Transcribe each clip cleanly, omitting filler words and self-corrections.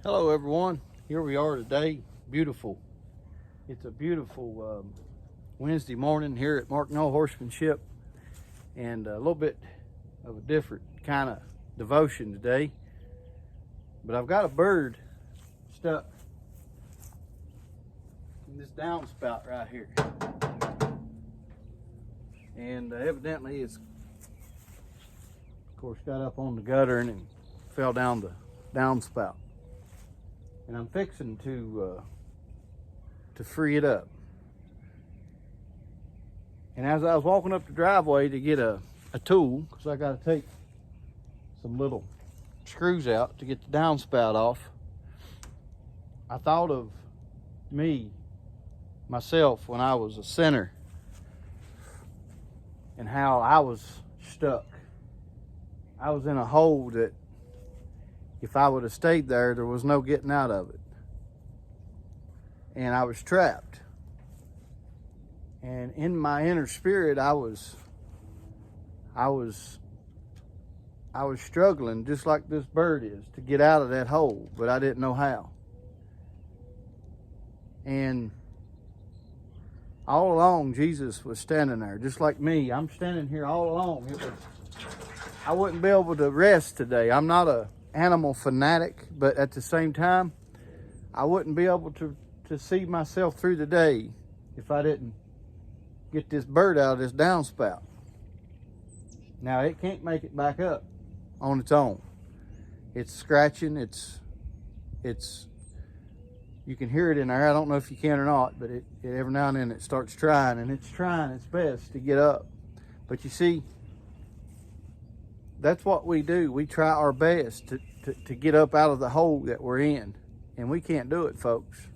Hello everyone, here we are today. It's a beautiful Wednesday morning here at Mark No Horsemanship, and a little bit of a different kind of devotion today. But I've got a bird stuck in this downspout right here, and evidently it's, of course, got up on the gutter and fell down the downspout. And I'm fixing to free it up. And as I was walking up the driveway to get a tool, because I got to take some little screws out to get the downspout off, I thought of myself when I was a sinner, and how I was stuck. I was in a hole that if I would have stayed there, there was no getting out of it. And I was trapped. And in my inner spirit, I was struggling, just like this bird is, to get out of that hole, but I didn't know how. And all along, Jesus was standing there, just like me. I'm standing here all along. I wouldn't be able to rest today. I'm not a animal fanatic, but at the same time, I wouldn't be able to see myself through the day if I didn't get this bird out of this downspout. Now, it can't make it back up on its own. It's scratching. It's you can hear it in there. I don't know if you can or not, but it every now and then it starts trying, and it's trying its best to get up. But you see, that's what we do. We try our best to get up out of the hole that we're in. And we can't do it, folks.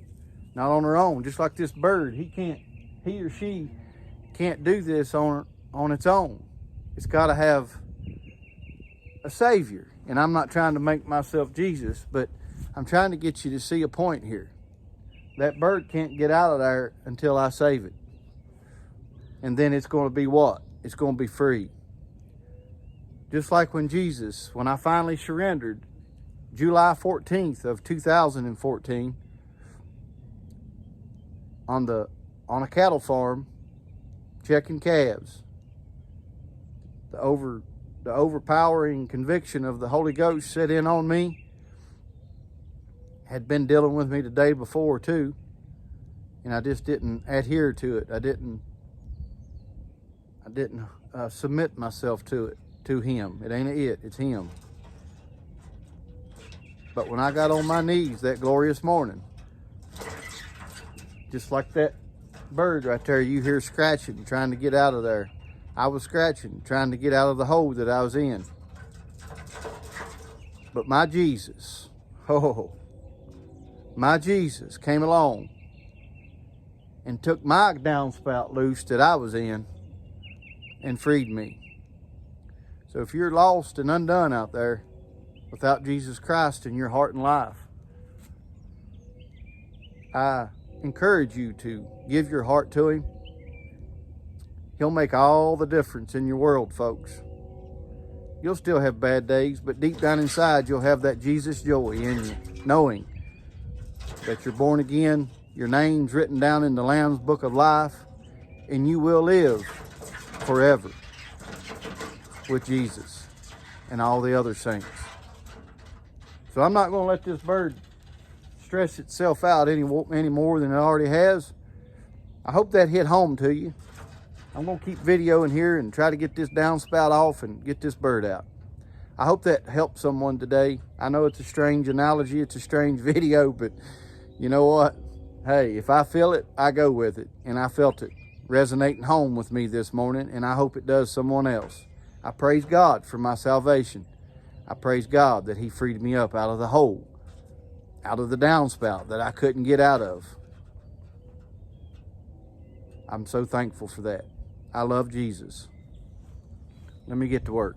Not on our own. Just like this bird, he or she can't do this on its own. It's got to have a savior. And I'm not trying to make myself Jesus, but I'm trying to get you to see a point here. That bird can't get out of there until I save it. And then it's going to be what? It's going to be free. Just like when I finally surrendered, July 14th of 2014, on a cattle farm, checking calves. The overpowering conviction of the Holy Ghost set in on me. Had been dealing with me the day before too, and I just didn't adhere to it. I didn't submit myself to it. To him. It ain't it's him. But when I got on my knees that glorious morning, just like that bird right there you hear scratching, trying to get out of there, I was scratching, trying to get out of the hole that I was in. But my Jesus came along and took my downspout loose that I was in and freed me. So if you're lost and undone out there without Jesus Christ in your heart and life, I encourage you to give your heart to him. He'll make all the difference in your world, folks. You'll still have bad days, but deep down inside, you'll have that Jesus joy in you, knowing that you're born again, your name's written down in the Lamb's Book of Life, and you will live forever with Jesus and all the other saints. So I'm not going to let this bird stress itself out any more than it already has. I hope that hit home to you. I'm going to keep videoing here and try to get this downspout off and get this bird out. I hope that helped someone today. I know it's a strange analogy, it's a strange video, but you know what? Hey, if I feel it, I go with it. And I felt it resonating home with me this morning, and I hope it does someone else. I praise God for my salvation. I praise God that he freed me up out of the hole, out of the downspout that I couldn't get out of. I'm so thankful for that. I love Jesus. Let me get to work.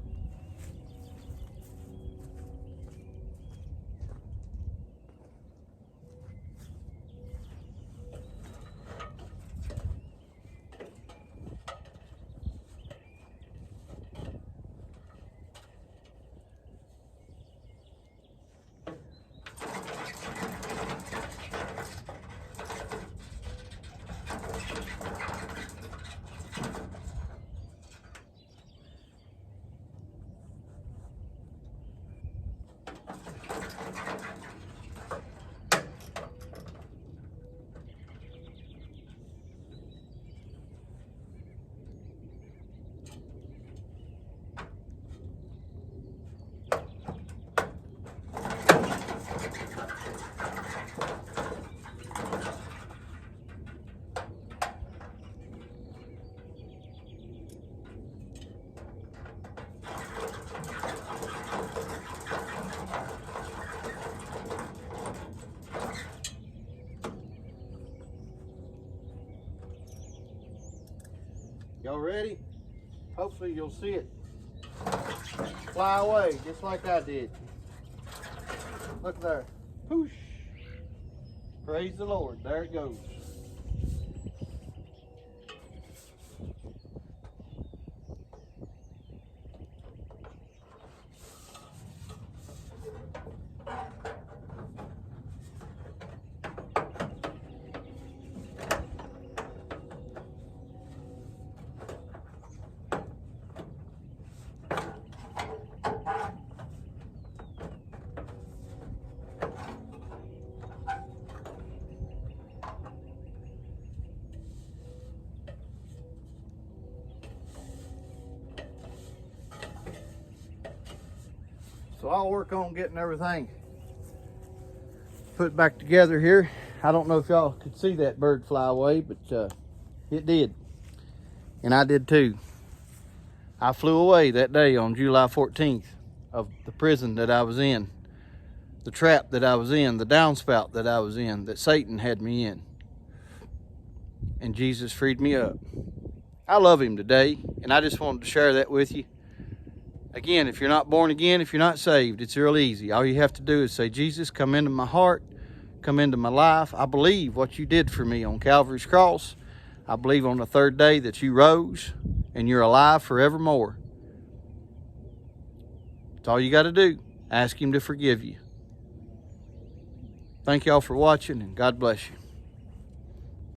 Y'all ready? Hopefully you'll see it fly away just like I did. Look there. Poosh. Praise the Lord. There it goes. So I'll work on getting everything put back together here. I don't know if y'all could see that bird fly away, but it did. And I did too. I flew away that day on July 14th of the prison that I was in, the trap that I was in, the downspout that I was in, that Satan had me in. And Jesus freed me up. I love him today, and I just wanted to share that with you. Again, if you're not born again, if you're not saved, it's real easy. All you have to do is say, Jesus, come into my heart, come into my life. I believe what you did for me on Calvary's cross. I believe on the third day that you rose and you're alive forevermore. That's all you got to do. Ask him to forgive you. Thank y'all for watching, and God bless you.